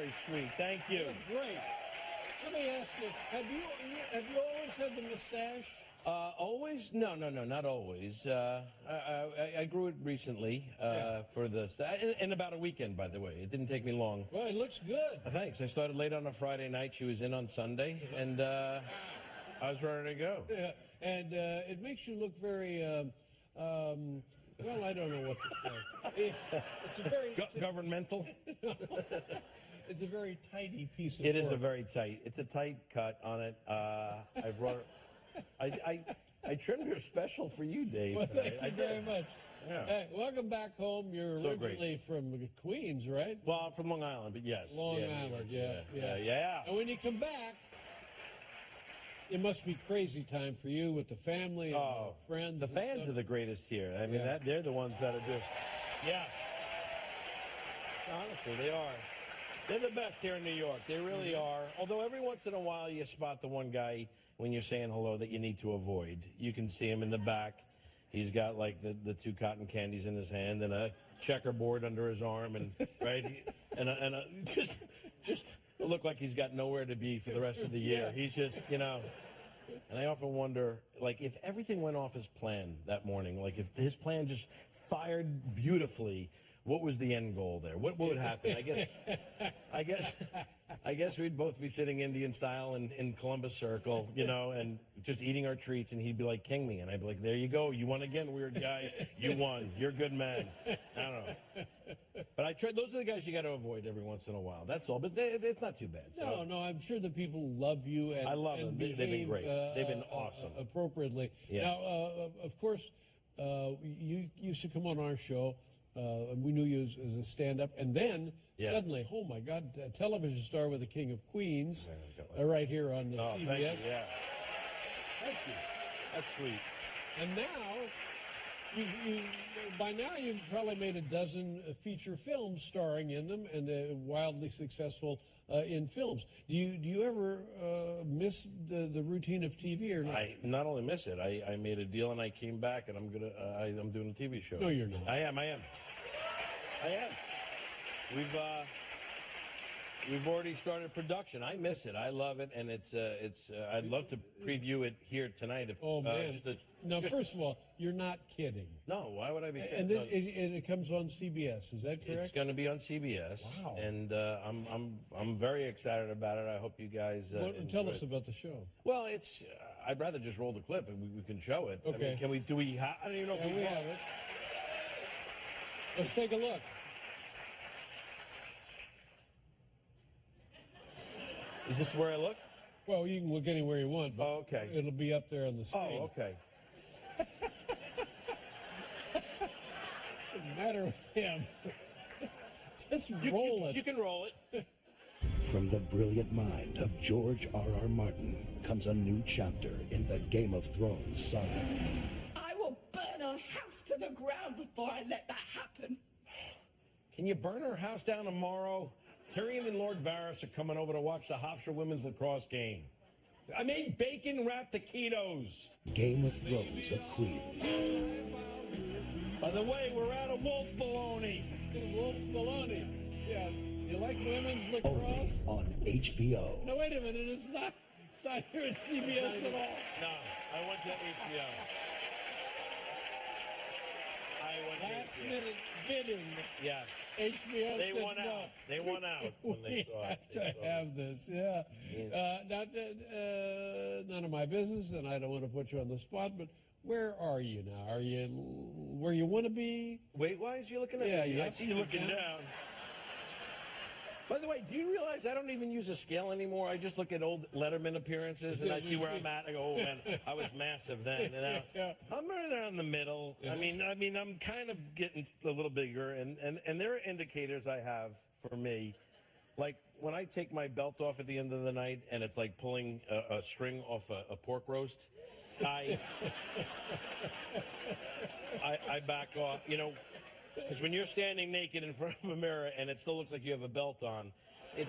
very sweet. Thank you. Great. Let me ask you, have you always had the mustache? Always? No, not always. I grew it recently for in about a weekend, by the way. It didn't take me long. Well, it looks good. Thanks. I started late on a Friday night. She was in on Sunday, and I was ready to go. Yeah, and it makes you look very, well, I don't know what to say. It's a very... Governmental? It's a very tidy piece of work. It is a very tight. It's a tight cut on it. I brought it... I trimmed her special for you, Dave. Well, thank you very much. Yeah. Hey, welcome back home. You're originally from Queens, right? Well, I'm from Long Island, but yes. Long Island, yeah. And when you come back, it must be crazy time for you with the family and friends. The fans are the greatest here. I mean, they're the ones that are just, honestly, they are. They're the best here in New York. They really are. Although every once in a while you spot the one guy when you're saying hello that you need to avoid. You can see him in the back. He's got like the two cotton candies in his hand and a checkerboard under his arm, and just look like he's got nowhere to be for the rest of the year. He's just, And I often wonder, like, if everything went off as planned that morning, like if his plan just fired beautifully, what was the end goal there? What would happen? I guess we'd both be sitting Indian style in Columbus Circle, and just eating our treats, and he'd be like, "King me," and I'd be like, "There you go, you won again, weird guy. You won. You're a good man." I don't know, but I try. Those are the guys you got to avoid every once in a while. That's all. But it's not too bad. So. No, I'm sure the people love you. And, I love them. They've been great. They've been awesome. Appropriately. Yeah. Now, of course, you used to come on our show. We knew you as a stand-up, and then suddenly, oh my God, a television star with the King of Queens, right here on CBS. Thank you, Thank you. That's sweet. And now, by now you've probably made a dozen feature films starring in them, and wildly successful in films. Do you ever miss the routine of TV or not? I not only miss it, I made a deal and I came back, and I'm doing a TV show. No, you're not. I am. We've already started production. I miss it. I love it, and it's. I'd love to preview it here tonight. Man! First of all, you're not kidding. No, why would I be kidding? And then it comes on CBS. Is that correct? It's going to be on CBS. Wow! And I'm very excited about it. I hope you guys. Tell us about the show. Well, it's. I'd rather just roll the clip and we can show it. Okay. I mean, can we? Do we? I don't even know if we have it. Let's take a look. Is this where I look? Well, you can look anywhere you want, but okay. It'll be up there on the screen. Oh, okay. Doesn't matter with him. Just roll it. You can roll it. From the brilliant mind of George R.R. Martin comes a new chapter in the Game of Thrones saga. I will burn her house to the ground before I let that happen. Can you burn her house down tomorrow? Tyrion and Lord Varys are coming over to watch the Hofstra women's lacrosse game. I made bacon-wrapped taquitos. Game of Thrones of Queens. By the way, we're out of wolf bologna. Wolf bologna. Yeah. You like women's lacrosse? Only on HBO. No, wait a minute. It's not here at CBS at all. No, I went to HBO. Last minute bidding. Yes. HBO They said won no. out. They won out when they saw it. We have to have this, yeah. None of my business, and I don't want to put you on the spot, but where are you now? Are you where you want to be? Weight-wise, you looking at me? I see you looking down. By the way, do you realize I don't even use a scale anymore? I just look at old Letterman appearances, and I see where I'm at. I go, oh, man, I was massive then. And I'm right there in the middle. I mean, I'm kind of getting a little bigger, and there are indicators I have for me. Like when I take my belt off at the end of the night, and it's like pulling a string off a pork roast, I back off, Because when you're standing naked in front of a mirror and it still looks like you have a belt on, you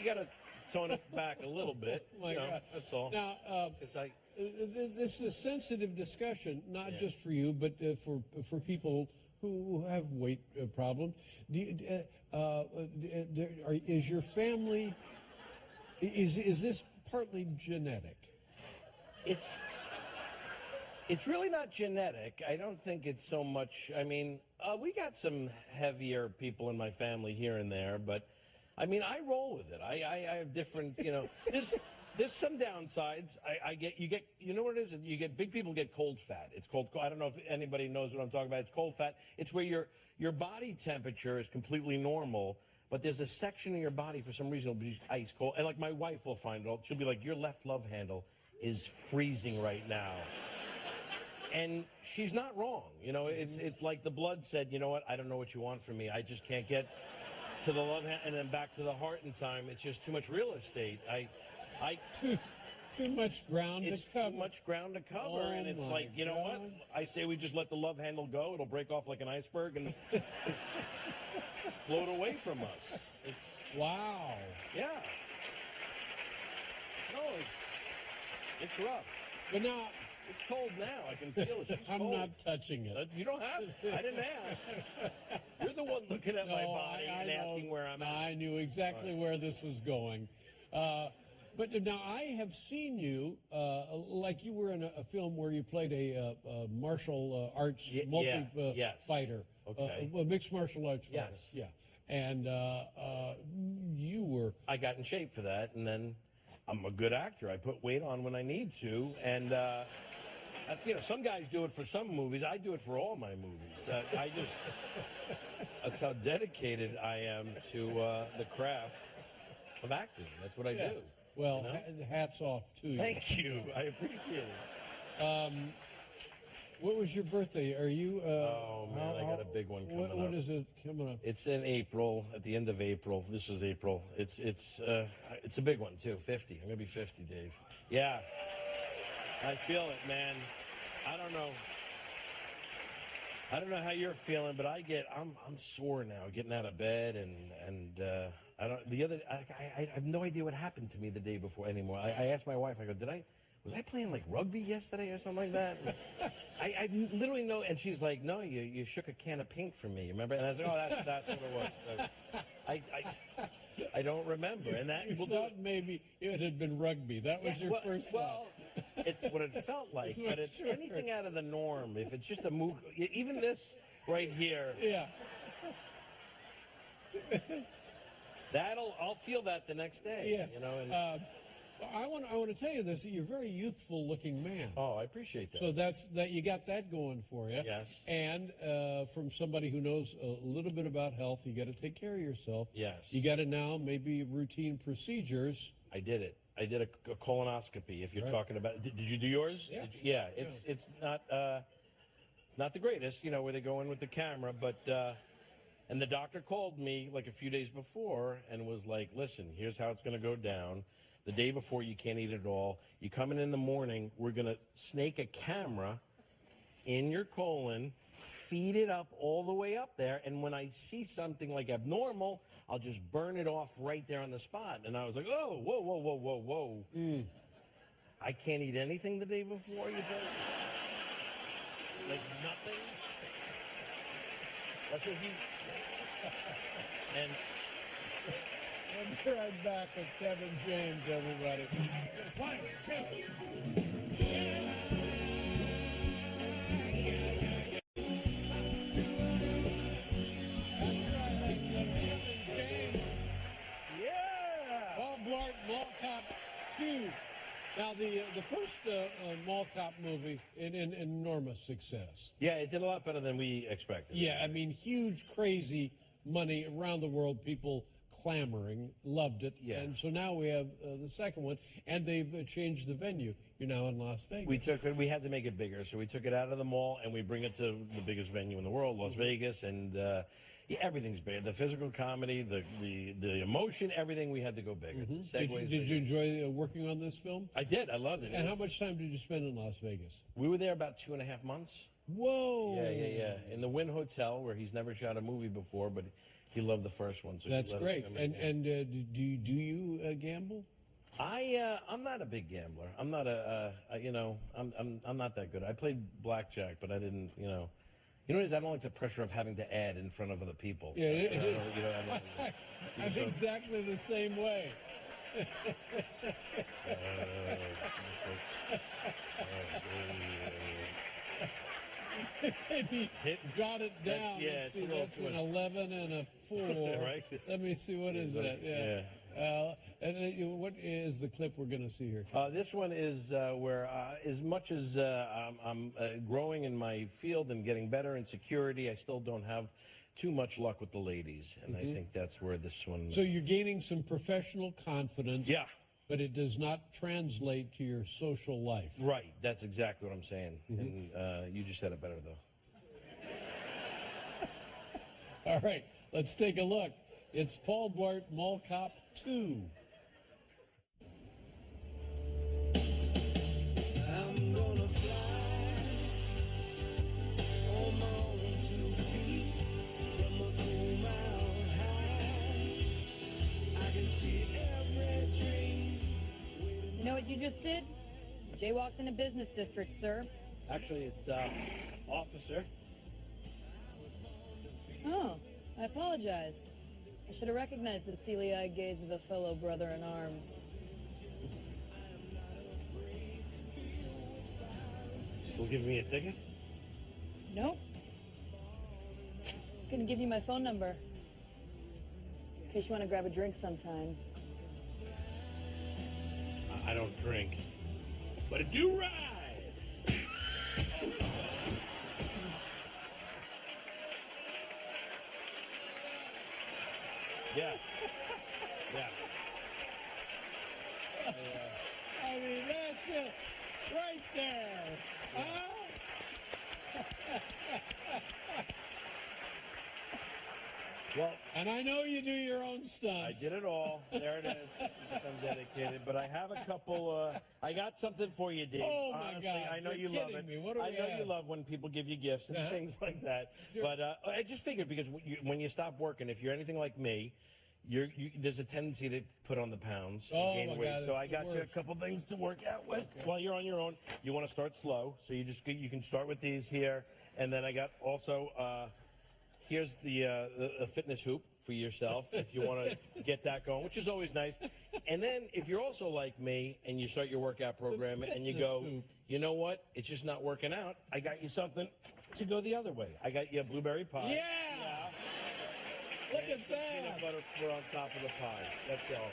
gotta tone it back a little bit. Oh my God. That's all. Now, this is a sensitive discussion, not just for you, but for people who have weight problems. Is your family, is this partly genetic? It's really not genetic. I don't think it's so much. I mean, we got some heavier people in my family here and there, but I mean, I roll with it. I have different, there's some downsides. You know what it is? You get big people get cold fat. It's called, I don't know if anybody knows what I'm talking about. It's cold fat. It's where your body temperature is completely normal, but there's a section of your body for some reason will be ice cold. And like my wife will find it. She'll be like, your left love handle is freezing right now. And she's not wrong. It's like the blood said, you know what? I don't know what you want from me. I just can't get to the love hand and then back to the heart in time. It's just too much real estate. Too much ground to cover. It's too much ground to cover, and it's like, you know what? I say we just let the love handle go. It'll break off like an iceberg and float away from us. Wow. Yeah. No, it's rough. But now, it's cold now. I can feel it. She's I'm cold. not touching it. You don't have to. I didn't ask. You're the one looking at my body and asking where I'm at. I knew exactly where this was going. But now I have seen you, like you were in a film where you played a martial arts fighter. Okay. A mixed martial arts fighter. Yes. Yeah. And you were... I got in shape for that, and then I'm a good actor. I put weight on when I need to, and that's, some guys do it for some movies. I do it for all my movies. That's how dedicated I am to the craft of acting. That's what I do. Well, hats off to you. Thank you. I appreciate it. What was your birthday? Are you... oh, man, I got a big one coming up. What is it coming up? It's in April, at the end of April. This is April. It's a big one, too. 50. I'm going to be 50, Dave. Yeah. I feel it, man. I don't know how you're feeling, but I'm sore now, getting out of bed, and I have no idea what happened to me the day before anymore. I asked my wife, I go, was I playing like rugby yesterday or something like that? I literally know, and she's like, no, you shook a can of paint for me, remember? And I was like, oh, that's what it was. So, I don't remember. And that you thought maybe it had been rugby. That was your first thought. Well, it's what it felt like, but it's anything out of the norm. If it's just a move, even this right here. Yeah. I'll feel that the next day. Yeah. I want to tell you this. You're a very youthful looking man. Oh, I appreciate that. So you got that going for you. Yes. And from somebody who knows a little bit about health, you got to take care of yourself. Yes. You got to now maybe routine procedures. I did it. I did a colonoscopy. If you're talking about, did you do yours? Yeah. It's not the greatest, where they go in with the camera, but. And the doctor called me like a few days before and was like, listen, here's how it's going to go down. The day before, you can't eat at all. You come in the morning, we're going to snake a camera in your colon, feed it up all the way up there, and when I see something like abnormal, I'll just burn it off right there on the spot. And I was like, oh, whoa. I can't eat anything the day before, you think? Like nothing? That's what he... And we'll be right back with Kevin James, everybody. 1, 2. yeah. Bob Blart, Mall Cop 2. Now, the first Mall Cop movie, an enormous success. Yeah, it did a lot better than we expected. Yeah, I mean, huge, crazy money around the world, people clamoring, loved it. Yeah. And so now we have the second one, and they've changed the venue. You're now in Las Vegas. We had to make it bigger, so we took it out of the mall and we bring it to the biggest venue in the world, Las Vegas, and everything's bigger. The physical comedy, the emotion, everything, we had to go bigger. Did you enjoy working on this film? I did. I loved it. And how much time did you spend in Las Vegas? We were there about 2.5 months. Whoa! Yeah. In the Wynn Hotel, where he's never shot a movie before, but he loved the first one. So that's great. And do you gamble? I'm not a big gambler. I'm not I'm not that good. I played blackjack, but I didn't, You know what it is? I don't like the pressure of having to add in front of other people. Yeah, it You know, is. you know, I don't- I'm exactly the same way. Maybe jot it down. yeah, Let's it's see, a little that's too an much. 11 and a 4. Right. Let me see, what is that? Yeah. What is the clip we're going to see here? This one is where, as much as I'm growing in my field and getting better in security, I still don't have too much luck with the ladies, and I think that's where this one. So you're gaining some professional confidence. Yeah. But it does not translate to your social life. Right. That's exactly what I'm saying, and you just said it better though. All right, let's take a look. It's Paul Blart Mall Cop 2. I'm gonna fly on my own 2 feet from a cool mile high. I can see every dream. You know what you just did? Jaywalked in a business district, sir. Actually, it's officer. Oh, I apologize. I should have recognized the steely-eyed gaze of a fellow brother in arms. Still giving me a ticket? Nope. Gonna give you my phone number. In case you want to grab a drink sometime. I don't drink, but I do ride. Yeah. Yeah. I mean, that's it. Right there. Huh? Well, And I know you do your own I stunts. did it all. There it is. I'm dedicated, but I have a couple. I got something for you, Dave. Oh, my Honestly, God. I know You're you love kidding it. me. What do I we know have? you love when people give you gifts and Uh-huh. things like that. Sure. But I just figured because when you stop working, if you're anything like me, there's a tendency to put on the pounds, Oh, gain my weight. God, So it's I the got you a worst. couple things to work out with while you're on your own. You want to start slow, so you can start with these here, and then I got also. Here's the fitness hoop for yourself if you want to get that going, which is always nice. And then if you're also like me and you start your workout program and you go, fitness hoop. you know what, it's just not working out, I got you something to go the other way. I got you a blueberry pie. Yeah. Look at that. Peanut butter for on top of the pie. That's all.